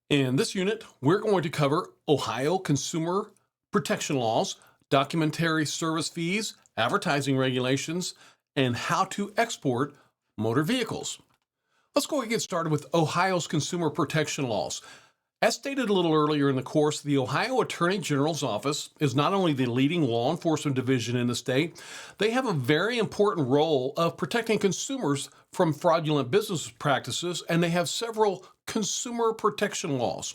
In this unit, we're going to cover Ohio consumer protection laws, documentary service fees, advertising regulations, and how to export motor vehicles. Let's go ahead and get started with Ohio's consumer protection laws. As stated a little earlier in the course, the Ohio Attorney General's office is not only the leading law enforcement division in the state, they have a very important role of protecting consumers from fraudulent business practices, and they have several consumer protection laws.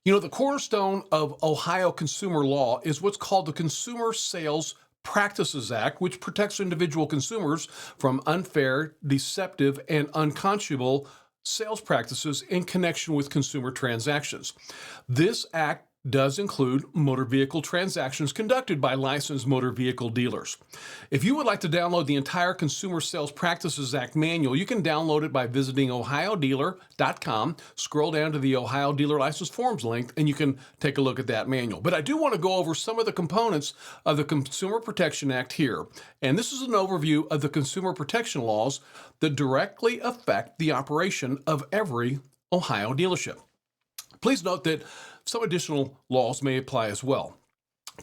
The cornerstone of Ohio consumer law is what's called the Consumer Sales Practices Act, which protects individual consumers from unfair, deceptive, and unconscionable sales practices in connection with consumer transactions. This act does include motor vehicle transactions conducted by licensed motor vehicle dealers. If you would like to download the entire Consumer Sales Practices Act manual, you can download it by visiting ohiodealer.com, scroll down to the Ohio Dealer License Forms link, and you can take a look at that manual. But I do want to go over some of the components of the Consumer Protection Act here. And this is an overview of the consumer protection laws that directly affect the operation of every Ohio dealership. Please note that some additional laws may apply as well.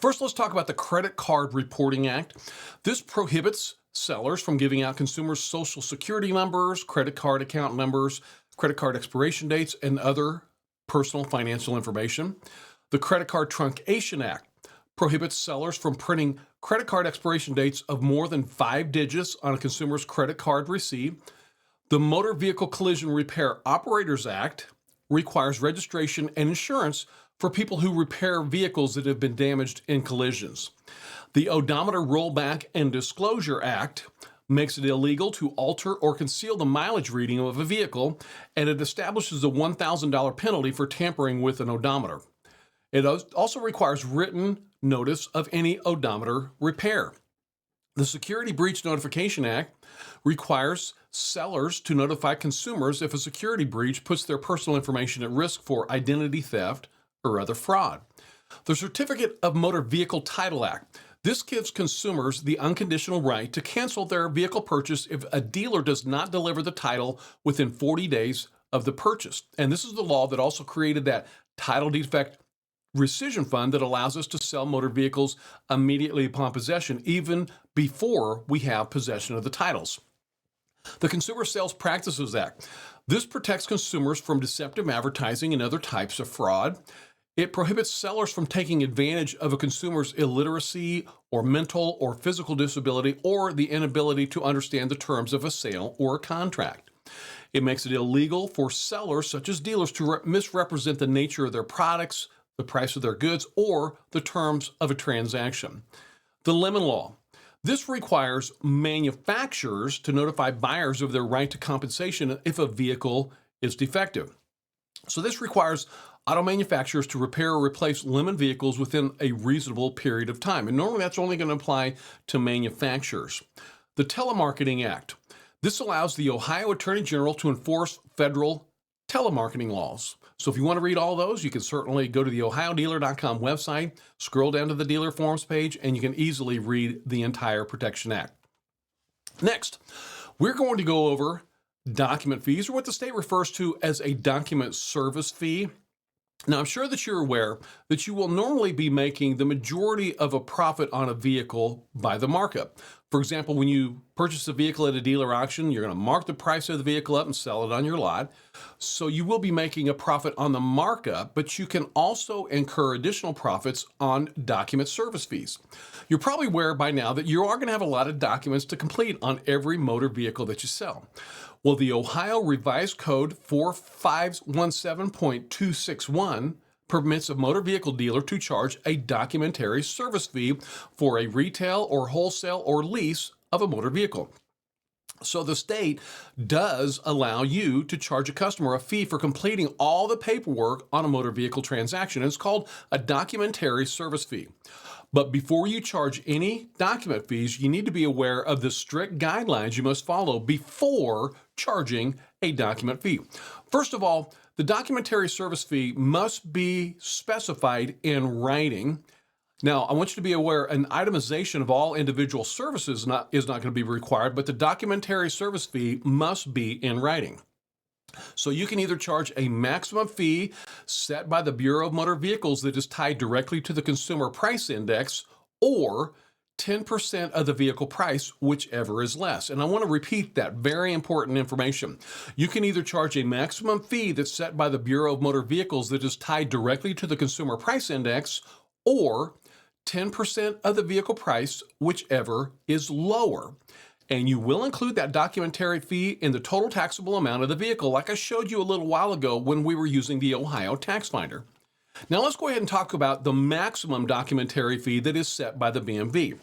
First, let's talk about the Credit Card Reporting Act. This prohibits sellers from giving out consumers' social security numbers, credit card account numbers, credit card expiration dates, and other personal financial information. The Credit Card Truncation Act prohibits sellers from printing credit card expiration dates of more than 5 digits on a consumer's credit card receipt. The Motor Vehicle Collision Repair Operators Act requires registration and insurance for people who repair vehicles that have been damaged in collisions. The Odometer Rollback and Disclosure Act makes it illegal to alter or conceal the mileage reading of a vehicle, and it establishes a $1,000 penalty for tampering with an odometer. It also requires written notice of any odometer repair. The Security Breach Notification Act requires sellers to notify consumers if a security breach puts their personal information at risk for identity theft or other fraud. The Certificate of Motor Vehicle Title Act. This gives consumers the unconditional right to cancel their vehicle purchase if a dealer does not deliver the title within 40 days of the purchase. And this is the law that also created that title defect rescission fund that allows us to sell motor vehicles immediately upon possession, even before we have possession of the titles. The Consumer Sales Practices Act. This protects consumers from deceptive advertising and other types of fraud. It prohibits sellers from taking advantage of a consumer's illiteracy or mental or physical disability or the inability to understand the terms of a sale or a contract. It makes it illegal for sellers, such as dealers, to misrepresent the nature of their products, the price of their goods, or the terms of a transaction. The Lemon Law. This requires manufacturers to notify buyers of their right to compensation if a vehicle is defective. So this requires auto manufacturers to repair or replace lemon vehicles within a reasonable period of time. And normally that's only going to apply to manufacturers. The Telemarketing Act. This allows the Ohio Attorney General to enforce federal telemarketing laws. So if you want to read all those, you can certainly go to the ohiodealer.com website, scroll down to the dealer forms page, and you can easily read the entire Protection Act. Next, we're going to go over document fees, or what the state refers to as a document service fee. Now, I'm sure that you're aware that you will normally be making the majority of a profit on a vehicle by the markup. For example, when you purchase a vehicle at a dealer auction, you're going to mark the price of the vehicle up and sell it on your lot. So you will be making a profit on the markup, but you can also incur additional profits on document service fees. You're probably aware by now that you are going to have a lot of documents to complete on every motor vehicle that you sell. Well, the Ohio Revised Code 4517.261 permits a motor vehicle dealer to charge a documentary service fee for a retail or wholesale or lease of a motor vehicle. So the state does allow you to charge a customer a fee for completing all the paperwork on a motor vehicle transaction. It's called a documentary service fee. But before you charge any document fees, you need to be aware of the strict guidelines you must follow before charging a document fee. First of all, the documentary service fee must be specified in writing. Now, I want you to be aware an itemization of all individual services is not going to be required, but the documentary service fee must be in writing. So you can either charge a maximum fee set by the Bureau of Motor Vehicles that is tied directly to the Consumer Price Index, or 10% of the vehicle price, whichever is less. And I want to repeat that very important information. You can either charge a maximum fee that's set by the Bureau of Motor Vehicles that is tied directly to the Consumer Price Index, or 10% of the vehicle price, whichever is lower. And you will include that documentary fee in the total taxable amount of the vehicle, like I showed you a little while ago when we were using the Ohio Tax Finder. Now let's go ahead and talk about the maximum documentary fee that is set by the BMV.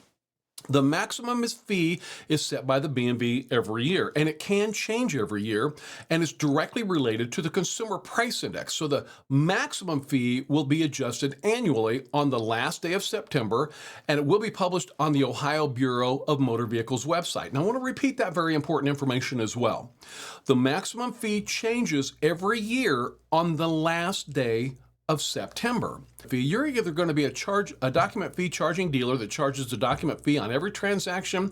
The maximum fee is set by the BMV every year, and it can change every year, and it's directly related to the Consumer Price Index. So the maximum fee will be adjusted annually on the last day of September, and it will be published on the Ohio Bureau of Motor Vehicles website. Now I want to repeat that very important information as well. The maximum fee changes every year on the last day of September. You're either going to be a document fee charging dealer that charges the document fee on every transaction,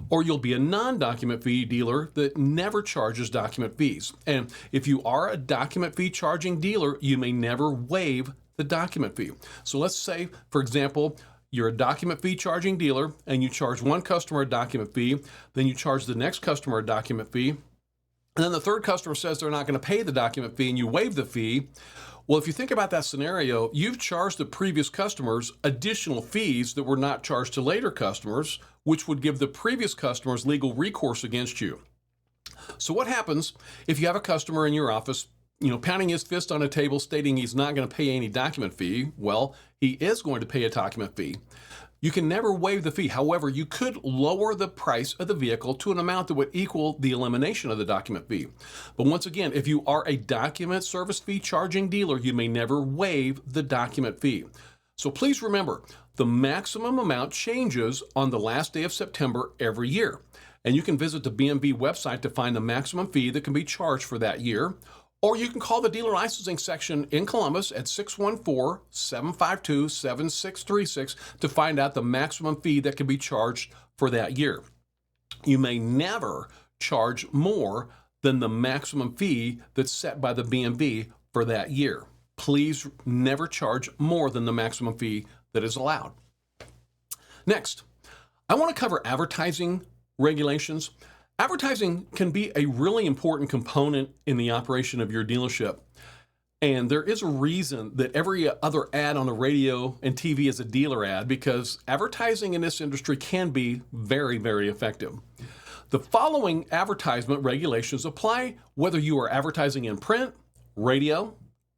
or you'll be a non-document fee dealer that never charges document fees. And if you are a document fee charging dealer, you may never waive the document fee. So let's say, for example, you're a document fee charging dealer and you charge one customer a document fee, then you charge the next customer a document fee, and then the third customer says they're not going to pay the document fee and you waive the fee. Well, if you think about that scenario, you've charged the previous customers additional fees that were not charged to later customers, which would give the previous customers legal recourse against you. So what happens if you have a customer in your office, pounding his fist on a table stating he's not going to pay any document fee? Well, he is going to pay a document fee. You can never waive the fee. However, you could lower the price of the vehicle to an amount that would equal the elimination of the document fee. But once again, if you are a document service fee charging dealer, you may never waive the document fee. So please remember, the maximum amount changes on the last day of September every year. And you can visit the BMV website to find the maximum fee that can be charged for that year. Or you can call the dealer licensing section in Columbus at 614-752-7636 to find out the maximum fee that can be charged for that year. You may never charge more than the maximum fee that's set by the BMV for that year. Please never charge more than the maximum fee that is allowed. Next, I want to cover advertising regulations. Advertising can be a really important component in the operation of your dealership. And there is a reason that every other ad on the radio and TV is a dealer ad, because advertising in this industry can be very, very effective. The following advertisement regulations apply whether you are advertising in print, radio,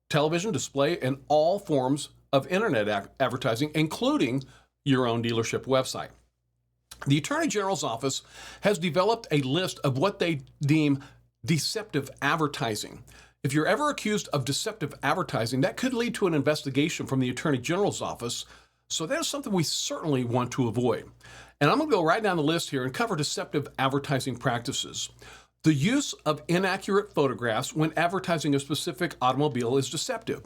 television, display, and all forms of internet advertising, including your own dealership website. The Attorney General's office has developed a list of what they deem deceptive advertising. If you're ever accused of deceptive advertising, that could lead to an investigation from the Attorney General's office. So that is something we certainly want to avoid. And I'm going to go right down the list here and cover deceptive advertising practices. The use of inaccurate photographs when advertising a specific automobile is deceptive.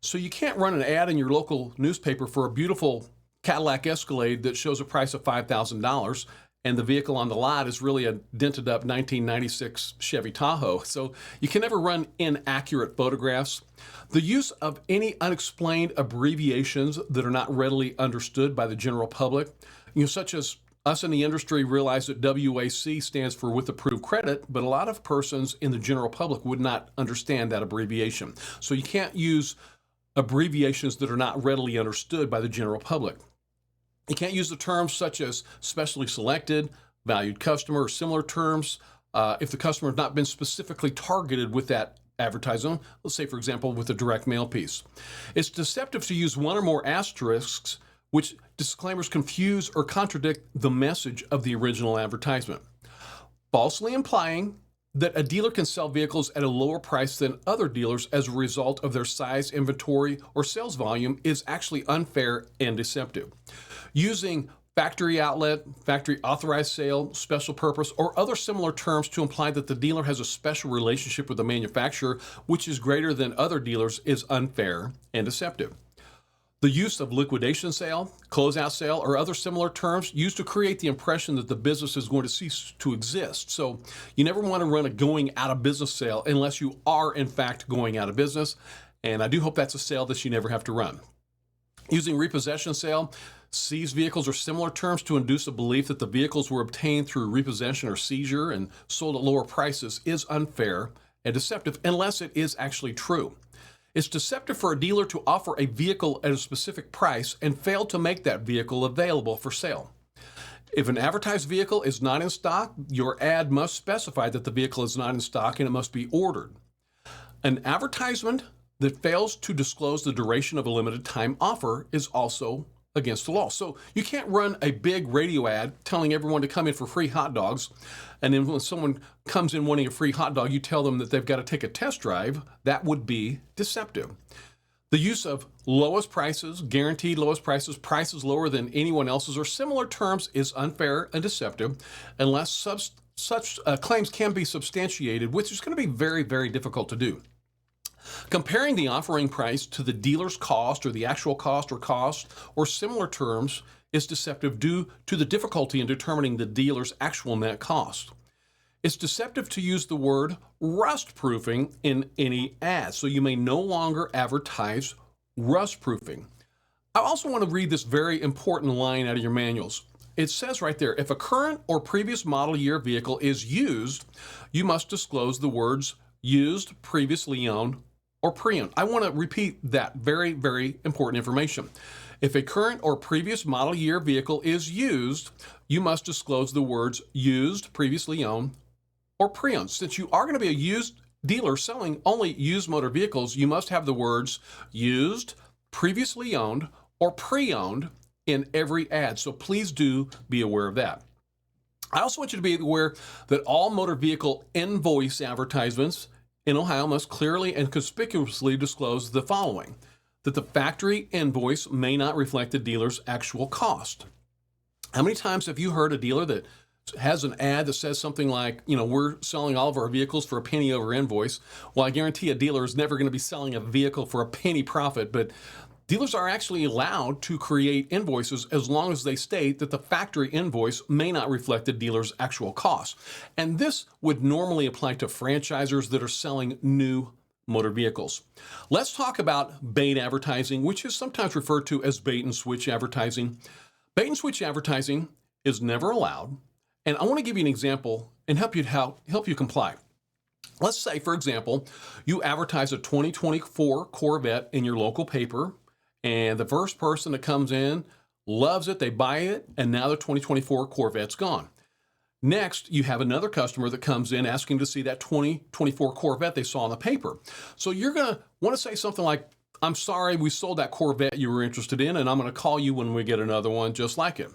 So you can't run an ad in your local newspaper for a beautiful Cadillac Escalade that shows a price of $5,000, and the vehicle on the lot is really a dented up 1996 Chevy Tahoe. So you can never run inaccurate photographs. The use of any unexplained abbreviations that are not readily understood by the general public, such as us in the industry realize that WAC stands for with approved credit, but a lot of persons in the general public would not understand that abbreviation. So you can't use abbreviations that are not readily understood by the general public. You can't use the terms such as specially selected, valued customer, or similar terms if the customer has not been specifically targeted with that advertising. Let's say, for example, with a direct mail piece. It's deceptive to use one or more asterisks, which disclaimers confuse or contradict the message of the original advertisement, falsely implying that a dealer can sell vehicles at a lower price than other dealers as a result of their size, inventory, or sales volume is actually unfair and deceptive. Using factory outlet, factory authorized sale, special purpose, or other similar terms to imply that the dealer has a special relationship with the manufacturer, which is greater than other dealers, is unfair and deceptive. The use of liquidation sale, closeout sale, or other similar terms used to create the impression that the business is going to cease to exist. So you never want to run a going out of business sale unless you are in fact going out of business. And I do hope that's a sale that you never have to run. Using repossession sale, seized vehicles or similar terms to induce a belief that the vehicles were obtained through repossession or seizure and sold at lower prices is unfair and deceptive unless it is actually true. It's deceptive for a dealer to offer a vehicle at a specific price and fail to make that vehicle available for sale. If an advertised vehicle is not in stock, your ad must specify that the vehicle is not in stock and it must be ordered. An advertisement that fails to disclose the duration of a limited time offer is also against the law. So you can't run a big radio ad telling everyone to come in for free hot dogs, and then when someone comes in wanting a free hot dog, you tell them that they've got to take a test drive. That would be deceptive. The use of lowest prices, guaranteed lowest prices, prices lower than anyone else's, or similar terms is unfair and deceptive unless such claims can be substantiated, which is going to be very, very difficult to do. Comparing the offering price to the dealer's cost or the actual cost or similar terms is deceptive due to the difficulty in determining the dealer's actual net cost. It's deceptive to use the word rust proofing in any ad, so you may no longer advertise rust proofing. I also want to read this very important line out of your manuals. It says right there, if a current or previous model year vehicle is used, you must disclose the words used, previously owned, or pre-owned. I want to repeat that very, very important information. If a current or previous model year vehicle is used, you must disclose the words used, previously owned, or pre-owned. Since you are going to be a used dealer selling only used motor vehicles, you must have the words used, previously owned, or pre-owned in every ad. So please do be aware of that. I also want you to be aware that all motor vehicle invoice advertisements in Ohio must clearly and conspicuously disclose the following: that the factory invoice may not reflect the dealer's actual cost. How many times have you heard a dealer that has an ad that says something like, we're selling all of our vehicles for a penny over invoice? Well, I guarantee a dealer is never going to be selling a vehicle for a penny profit, but dealers are actually allowed to create invoices as long as they state that the factory invoice may not reflect the dealer's actual cost. And this would normally apply to franchisors that are selling new motor vehicles. Let's talk about bait advertising, which is sometimes referred to as bait and switch advertising. Bait and switch advertising is never allowed. And I want to give you an example and help you comply. Let's say, for example, you advertise a 2024 Corvette in your local paper, and the first person that comes in loves it, they buy it, and now the 2024 Corvette's gone. Next, you have another customer that comes in asking to see that 2024 Corvette they saw in the paper. So you're going to want to say something like, I'm sorry, we sold that Corvette you were interested in, and I'm going to call you when we get another one just like it.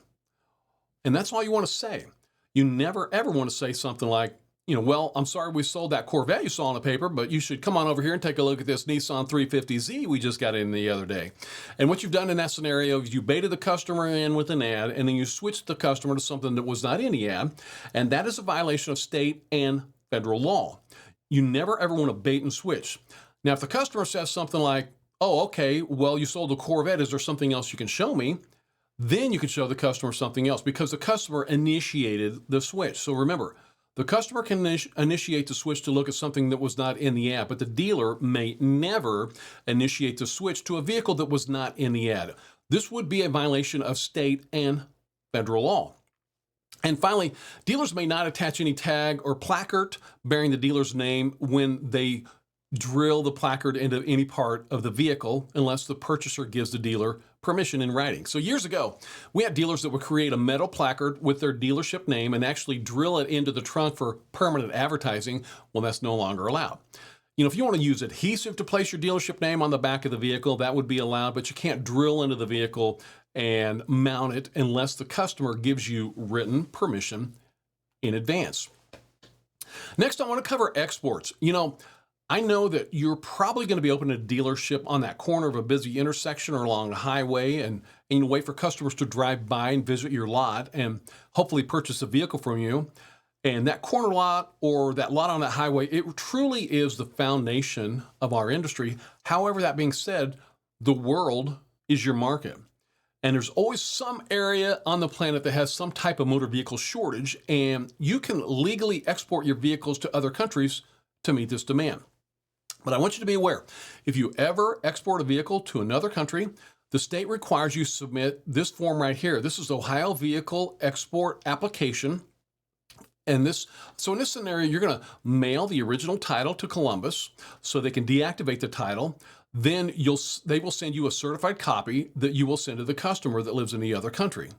And that's all you want to say. You never, ever want to say something like, well, I'm sorry we sold that Corvette you saw in the paper, but you should come on over here and take a look at this Nissan 350Z we just got in the other day. And what you've done in that scenario is you baited the customer in with an ad, and then you switched the customer to something that was not in the ad, and that is a violation of state and federal law. You never, ever want to bait and switch. Now, if the customer says something like, oh, okay, well, you sold the Corvette, is there something else you can show me? Then you can show the customer something else because the customer initiated the switch. So remember, the customer can initiate the switch to look at something that was not in the ad, but the dealer may never initiate the switch to a vehicle that was not in the ad. This would be a violation of state and federal law. And finally, dealers may not attach any tag or placard bearing the dealer's name when they drill the placard into any part of the vehicle unless the purchaser gives the dealer permission in writing. So years ago, we had dealers that would create a metal placard with their dealership name and actually drill it into the trunk for permanent advertising. Well, that's no longer allowed. If you want to use adhesive to place your dealership name on the back of the vehicle, that would be allowed, but you can't drill into the vehicle and mount it unless the customer gives you written permission in advance. Next, I want to cover exports. I know that you're probably going to be opening a dealership on that corner of a busy intersection or along a highway, and you wait for customers to drive by and visit your lot and hopefully purchase a vehicle from you. And that corner lot or that lot on that highway, it truly is the foundation of our industry. However, that being said, the world is your market. And there's always some area on the planet that has some type of motor vehicle shortage, and you can legally export your vehicles to other countries to meet this demand. But I want you to be aware, if you ever export a vehicle to another country, the state requires you submit this form right here. This is Ohio Vehicle Export Application. And so in this scenario, you're going to mail the original title to Columbus so they can deactivate the title. Then they will send you a certified copy that you will send to the customer that lives in the other country.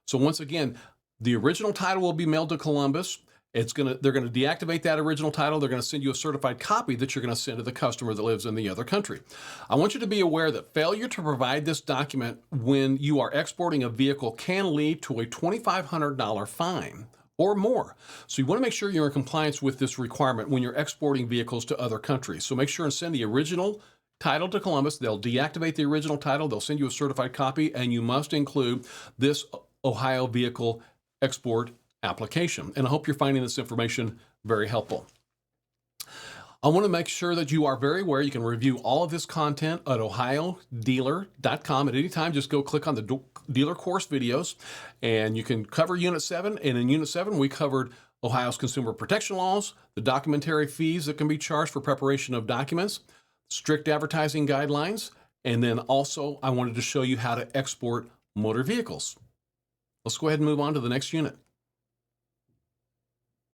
So once again, the original title will be mailed to Columbus. They're going to deactivate that original title. They're going to send you a certified copy that you're going to send to the customer that lives in the other country. I want you to be aware that failure to provide this document when you are exporting a vehicle can lead to a $2,500 fine or more. So you want to make sure you're in compliance with this requirement when you're exporting vehicles to other countries. So make sure and send the original title to Columbus. They'll deactivate the original title. They'll send you a certified copy, and you must include this Ohio Vehicle Export Application. And I hope you're finding this information very helpful. I want to make sure that you are very aware you can review all of this content at ohiodealer.com at any time. Just go click on the dealer course videos, and you can cover Unit 7. And in Unit 7, we covered Ohio's consumer protection laws, the documentary fees that can be charged for preparation of documents, strict advertising guidelines, and then also I wanted to show you how to export motor vehicles. Let's go ahead and move on to the next unit.